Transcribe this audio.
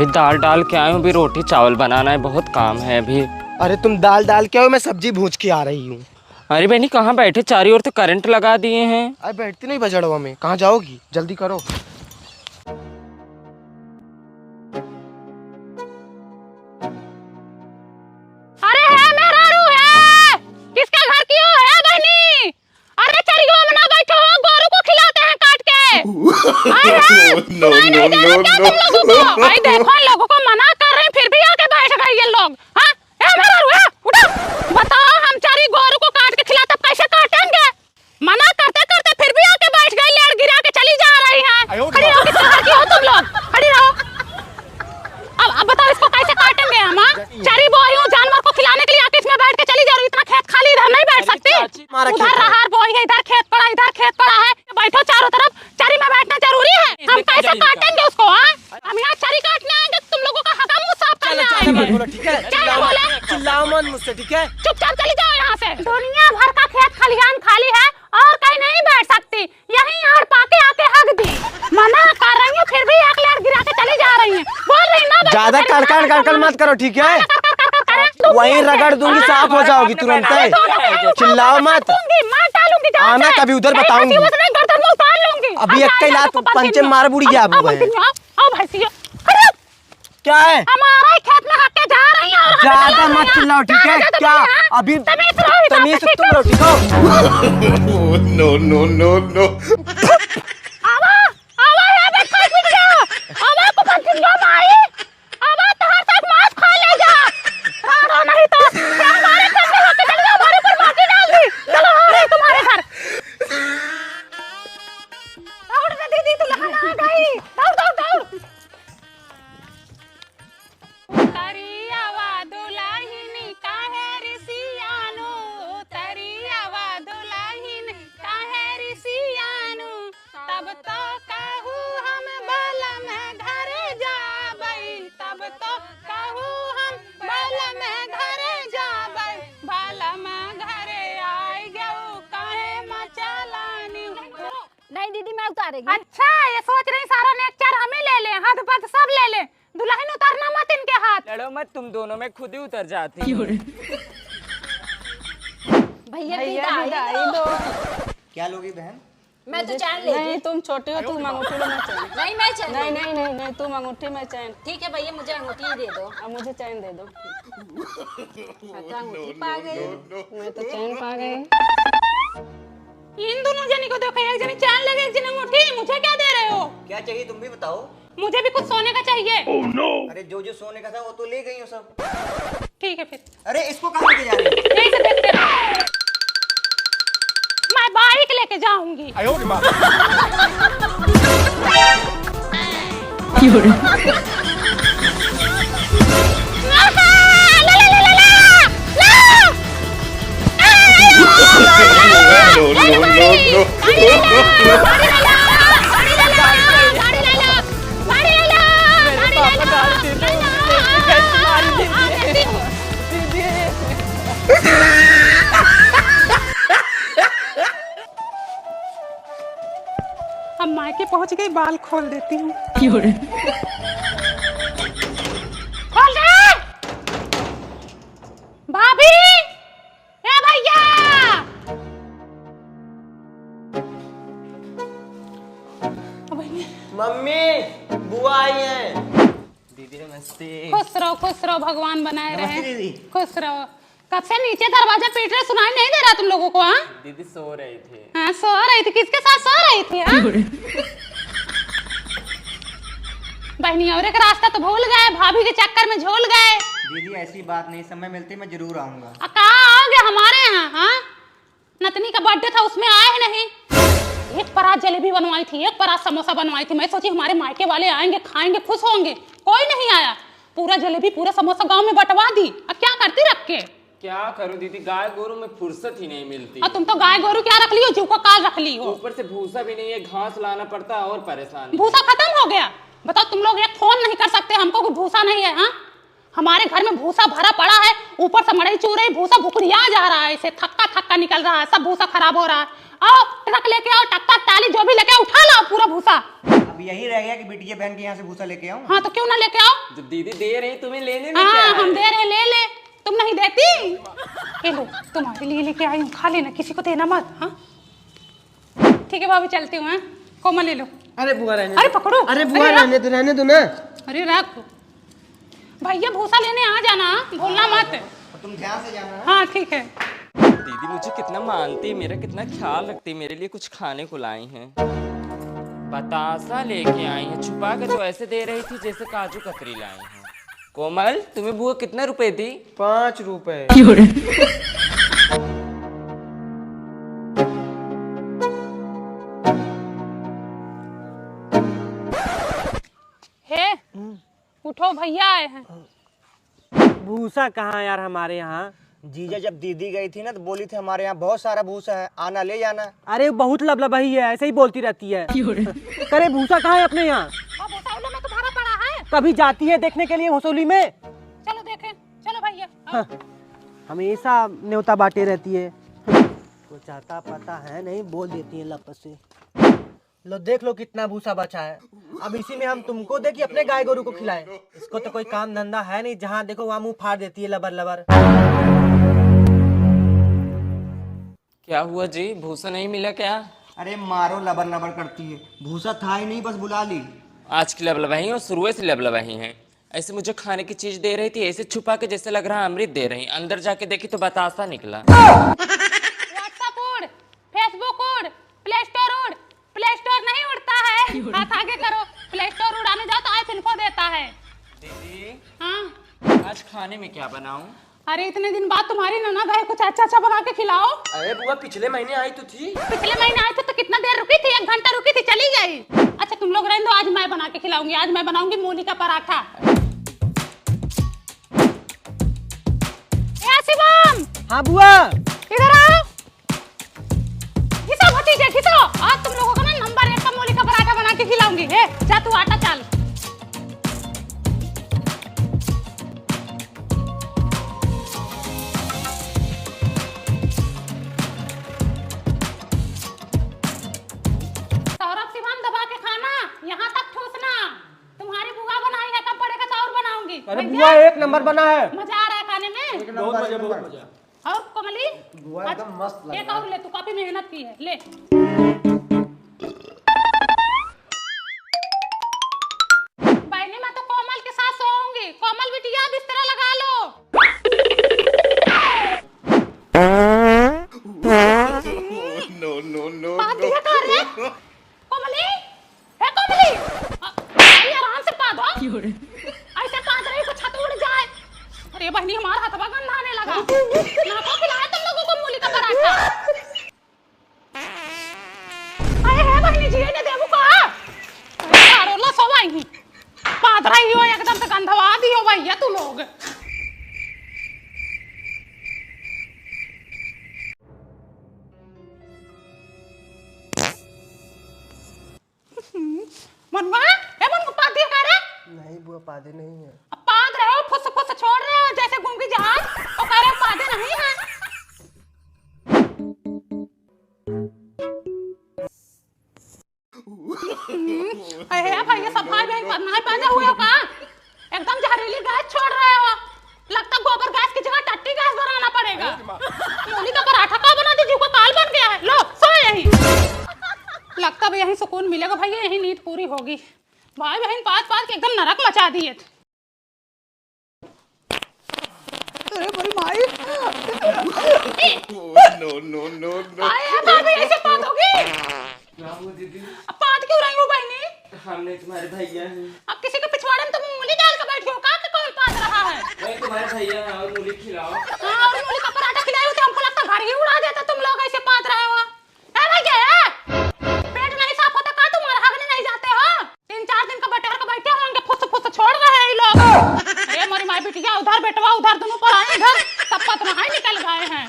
अभी दाल डाल के आया हूँ, अभी रोटी चावल बनाना है, बहुत काम है अभी। अरे तुम दाल डाल के आओ, मैं सब्जी भूज के आ रही हूँ। अरे बहनी कहाँ बैठे, चारों ओर तो करंट लगा दिए हैं। अरे बैठती नहीं बजड़वा में, कहाँ जाओगी, जल्दी करो। अरे है मेरा रू है, किसका घर की हो है बहनी? अरे चरियो में ना बैठो हो, गोरू को खिलाते हैं काट के। No no no no. भाई देखो इन लोगों को मना कर रहे हैं फिर भी आके बैठ गए ये लोग। हाँ मेरा रू है, उठो। बताओ हम चारी गोरू को काट के खिलाते कैसे काटेंगे? मना करते करते फिर भी आके बैठ गए, लेड़ गिरा के चली जा रही हैं। खड़ी रहो, किसके घर की हो तुम लोग, खड़ी रहो। अब बताओ इसको कैसे काटेंगे हम? चारी बोई हूँ जानवर को खिलाने के लिए, आके इसमें बैठ के चली जा रही। इतना खेत खाली इधर नहीं बैठ सकती। उधर रहार बोई है, इधर खेत पड़ा, इधर खेत पड़ा है, बैठो चारों तरफ। चारी में बैठना जरूरी है, हम कैसे काटेंगे उसको? हम यहाँ चारी काटने आएंगे, तुम लोगों का हका मुँह साफ करने आएंगे। क्या बोले? चिल्लाओ मत मुझसे, ठीक है? चुपचाप चली जाओ यहाँ से। दुनिया भर का खेत खलिहान खाली है और कहीं नहीं बैठ सकती, यहीं आड़ पाके आके हक दी। मना कर रही हूँ फिर भी एक लेड़ गिरा के चली जा रही है। बोल रही ना ज्यादा कड़कड़ मत करो, ठीक है? वहीं रगड़ दूंगी, साफ हो जाओगी तुरंत। चिल्लाओ मत, आना कभी उधर बताऊंगी। अभी एक ही लात पंचे मार बुड़ी गया। क्या है? हमारा खेत में हक के जा रही है। ज्यादा मत चिल्लाओ, ठीक है? क्या अभी तमीज से तुम रहो, ठीक हो? No no no no. आवा आवा है बैठा कुछ जा, आवा को पंचिंगा मारी, आवा तहां तक मांस खा ले जा। राणा नहीं तो हमारे घर में होके चल जाओ, हमारे ऊपर माटी डाल दी। चलो हो रही तुम्हारे घर। दौड़ रे दीदी, तू लहन आ गई, दौड़ दौड़ दौड़। तरियावा दुलाहिनी काहे रिसियानो, तरियावा दुलाहिनी काहे रिसियानो। तब तो कहू हम बल में घरे जाबई, तब तो कहू हम बल में घरे जाबई। बल में घरे आई गऊ काहे मचलानी। नहीं दीदी मैं उतारेगी। अच्छा ये सोच रही सारा नेक्चर हम ही ले ले, हाथ पद सब ले ले, दुल्हन उतारना मत इनके हाथ। लड़ो मत, तुम दोनों में खुद ही उतर जाती हो। भैया विदाई दो। क्या लोगी बहन? मैं तो चैन ले। नहीं तुम छोटी हो, तुम अंगूठी लो, मैं चैन। नहीं मैं चैन। नहीं नहीं नहीं नहीं तुम अंगूठी, मैं चैन। ठीक है भैया मुझे अंगूठी ही दे दो। अब मुझे चैन दे दो। मैं तो अंगूठी पा गई। मैं तो चैन पा गई। इन दोनों जनी को देखो, एक जनी चैन लगे, एक जनी अंगूठी। मुझे क्या दे रहे हो? क्या चाहिए तुम भी बताओ। मुझे भी कुछ सोने का चाहिए। अरे जो जो सोने का था वो तो ले गई हो सब। ठीक है फिर। अरे इसको कहाँ लेके जा रही हो? यहीं से देखते रहो। मैं बाइक लेके जाऊंगी। अब मायके पहुंच गई, बाल खोल देती हूँ। खोल दे भाभी, ए भैया। मम्मी बुआ आई है। दीदी नमस्ते। खुश रहो भगवान बनाए रहे। दीदी। खुश रहो। कब से नीचे दरवाजा पीट रहे, सुनाई नहीं दे रहा तुम लोगों को? हाँ दीदी सो रहे थे। हाँ सो रही थी, किसके साथ सो रही थी? हाँ बहनी और एक रास्ता तो भूल गए, भाभी के चक्कर में झोल गए। दीदी ऐसी बात नहीं, समय मिलते मैं जरूर आऊंगा। कहाँ आओगे हमारे यहाँ? हाँ नतनी का बर्थडे था उसमें आए ही नहीं। एक परात जलेबी बनवाई थी, एक परात समोसा बनवाई थी। मैं सोची हमारे मायके वाले आएंगे, खाएंगे, खुश होंगे। कोई नहीं आया। पूरा जलेबी पूरा समोसा गांव में बंटवा दी। अब क्या करती रख के? क्या करूं दीदी, गाय गोरू में फुर्सत ही नहीं मिलती। तुम तो गाय गोरू क्या रख ली हो, जीव का काल रख ली हो। ऊपर से भूसा भी नहीं है, घास लाना पड़ता है और परेशानी। भूसा खत्म हो गया? बताओ तुम लोग एक फोन नहीं कर सकते हमको कि भूसा नहीं है? हाँ हमारे घर में भूसा भरा पड़ा है, ऊपर से मड़ई चूर रही, भूसा भुकड़िया जा रहा है, इसे थक्का थक्का निकल रहा है, सब भूसा खराब हो रहा है। आओ ट्रक लेके आओ, टक्का टाली जो भी लेके उठा लाओ पूरा भूसा। अब अब यही रह गया कि बिटिया बहन के यहाँ से भूसा लेके आऊं। हाँ तो क्यों ना लेके आओ। जब दीदी दे रही तुम्हें लेने में क्या हाँ है? हम दे रहे, ले ले। तुम नहीं देती, ये लो तुम्हारे लिए लेके आई हूँ, खा लेना, किसी को देना मत। हाँ ठीक है भाभी, चलती हूँ। कोमल ले लो। अरे बुआ रहने अरे दो। पकड़ो। अरे बुआ रहने दो ना। अरे रख भैया, भूसा लेने आ जाना, भूलना मत। तुम ध्यान से जाना। हाँ ठीक है। दीदी मुझे कितना मानती है, मेरा कितना ख्याल रखती है, मेरे लिए कुछ खाने को लाई हैं। बतासा लेके आई है, छुपा के तो ऐसे दे रही थी जैसे काजू कतरी लाई है। कोमल तुम्हें बुआ कितने रुपए दी? 5 रुपए। हे उठो, भैया आए हैं। भूसा कहाँ यार हमारे यहाँ? जीजा जब दीदी गई थी ना तो बोली थी हमारे यहाँ बहुत सारा भूसा है, आना ले जाना। अरे बहुत लबलबाही है, ऐसे ही बोलती रहती है। करे भूसा कहाँ है अपने यहाँ? भूसा में तुम्हारा पड़ा है। कभी जाती है देखने के लिए भूसौली में? चलो देखें, चलो भैया। हाँ, हमेशा न्योता बांटे रहती है। कुछ आता पता है नहीं, बोल देती है लपस से। लो देख लो कितना भूसा बचा है। अब इसी में हम तुमको दे कि अपने गाय गोरू को खिलाए? इसको तो कोई काम धंधा है नहीं, जहाँ देखो वहाँ मुंह फाड़ देती है लबर लबर। क्या हुआ जी, भूसा नहीं मिला क्या? अरे मारो लबर लबर करती है, भूसा था ही नहीं, बस बुला ली। आज की लबलबाही और शुरू से लबलबाही है। ऐसे मुझे खाने की चीज दे रही थी, ऐसे छुपा के जैसे लग रहा अमृत दे रही। अंदर जाके देखी तो बतासा निकला। व्हाट्सएप उड़, फेसबुक उड़, प्ले स्टोर उड़। प्ले स्टोर नहीं उड़ता है, हाथ आगे करो। प्ले स्टोर उड़ाने जाओ तो आइस इन्फो देता है। दीदी हाँ आज खाने में क्या बनाऊं? अरे इतने दिन बाद तुम्हारी ननद है, कुछ अच्छा अच्छा बना के खिलाओ। अरे बुआ पिछले महीने आई तो थी। पिछले महीने आए थे तो कितना देर रुकी थी? 1 घंटा रुकी थी, चली गई। अच्छा तुम लोग रहने दो, आज मैं बना के खिलाऊंगी। आज मैं बनाऊंगी मूली का पराठा। ए शिवम, हाँ बुआ। इधर आओ। घिसो भतीजे घिसो, आज तुम लोगों को ना नंबर 1 का मूली का पराठा बना के खिलाऊंगी। हे जा तू आटा चाल। सौरभ शिवम दबा के खाना, यहाँ तक ठूसना। तुम्हारी बुआ बनाई है, कब बड़े का चाउर बनाऊंगी। अरे भैया, बुआ एक नंबर बना है। मजा आ रहा है खाने में। बहुत मजा। और कमली बुआ एकदम मस्त लग एक और ले, तू काफी मेहनत की है, ले। बहनी मैं तो कोमल के साथ सोऊंगी। कोमल बिटिया बिस्तर लगा लो। No, no, no, बात no. क्या कर रहे? कोमली, हे कोमली, भाई आराम से पा दो। ऐसे पाद रही तो छत उड़ जाए। अरे बहनी हमारा हथवा गंदा आने लगा। ना को खिलाया तुम लोगों को मूली का पराठा। अरे है बहनी जी ने देबू का। अरे लो सोवाई ही। पाद रही हो एकदम से गंधवा दियो भैया तू लोग। मनवा, ए मनवा पाद दिया का रे? नहीं बुआ पादे नहीं है। अब पाद रहे हो, फुस फुस छोड़ रहे हो जैसे गूंगी जहाज, और कह रहे हो पादे नहीं है। अरे भैया सफाई भी नहीं पैदा हुए हो का? एकदम जहरीली गैस छोड़ रहे हो। लगता गोबर गैस की जगह टट्टी गैस बनाना पड़ेगा। मूली का पराठा का बना दीजिए, को काल बन गया है। लो सो यहीं। लगता भी यहीं सुकून मिलेगा भैया, यहीं नींद पूरी होगी। भाई बहन पास पास के एकदम नरक मचा दिए थे। अरे बड़ी माई, No, no, no, no. आए भाभी ऐसे बात होगी? क्या हुआ दीदी? अब बात क्यों रही हो बहनी? हमने तुम्हारे भैया हैं। अब किसी के पिछवाड़े में तुम मूली डाल के बैठे हो का? कि कौन पाद रहा है? वही तुम्हारे भैया हैं और मूली खिलाओ। हाँ और मूली का पराठा खिलाए हो तो हमको लगता घर ही उड़ा देता। तुम लोग ऐसे पाद रहे हो। है भैया, पेट नहीं साफ होता का? तुम्हारा हगने नहीं जाते हो? 3-4 दिन का बटेर का बैठे होंगे, फुस फुस छोड़ रहे हैं ये लोग। अरे मोरी माई बिटिया, उधर बेटवा उधर, दोनों पर आए इधर, सब पत रहा निकल गए हैं।